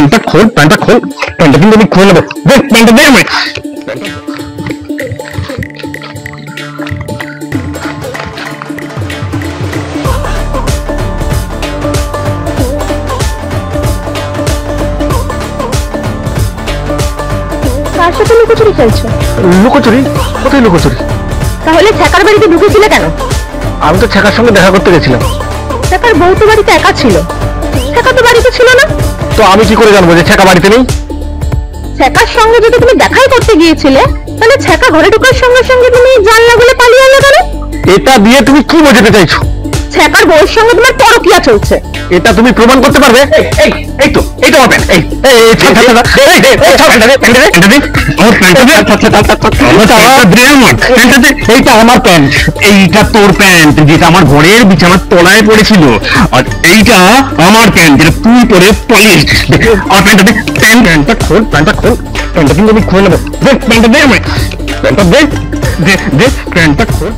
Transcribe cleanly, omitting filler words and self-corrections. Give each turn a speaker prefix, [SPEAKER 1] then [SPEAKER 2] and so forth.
[SPEAKER 1] প্যান্টটা খোল, প্যান্টটা খোল, প্যান্টটা কিন্তু আমি খুলে নেবো। দে প্যান্টটা, দে আমায়।
[SPEAKER 2] কার সাথে লুকোচুরি খেলছো?
[SPEAKER 1] লুকোচুরি? কোথায় লুকোচুরি?
[SPEAKER 2] তাহলে ছ্যাকার বাড়িতে ঢুকেছিলে কেন?
[SPEAKER 1] আমি তো ছ্যাকার সঙ্গে দেখা করতে গেছিলাম।
[SPEAKER 2] ছ্যাকার বউ তো বাড়িতে একা ছিল, ছ্যাকা তো বাড়িতে ছিল না।
[SPEAKER 1] তো আমি কি করে জানবো যে ছ্যাকা বাড়িতে নেই?
[SPEAKER 2] ছ্যাকার সঙ্গে যদি তুমি দেখাই করতে গিয়েছিলে, তাহলে ছ্যাকা ঘরে ঢোকার সঙ্গে সঙ্গে তুমি জানলা খুলে পালিয়ে এলে কেন?
[SPEAKER 1] এটা দিয়ে তুমি কি বোঝাতে চাইছো?
[SPEAKER 2] ছ্যাকার বউয়ের সঙ্গে তোমার পরকীয়া চলছে।
[SPEAKER 1] এটা তুমি প্রমাণ করতে পারবে? এই এই তো এইটা আমার প্যান্ট। এই এই ছাড় ছাড় ছাড়, এই দে এই ছাড় ছাড়, প্যান্টটা দে, প্যান্টটা দে, আমার প্যান্টটা দে। আচ্ছা আচ্ছা আচ্ছা, প্যান্টটা দে। এইটা আমার প্যান্ট। এইটা তোর প্যান্ট যেটা আমার ঘরের বিছানার তলায় পড়েছিল, আর এইটা আমার প্যান্ট যেটা তুই পরে পালিয়ে এসেছিস। আমার প্যান্টটা দে, প্যান্টটা খোল, প্যান্টটা খোল, প্যান্টটা কিন্তু আমি খুলে নেবো। দে প্যান্টটা দে আমায়, প্যান্টটা দে, দে দে প্যান্টটা খোল।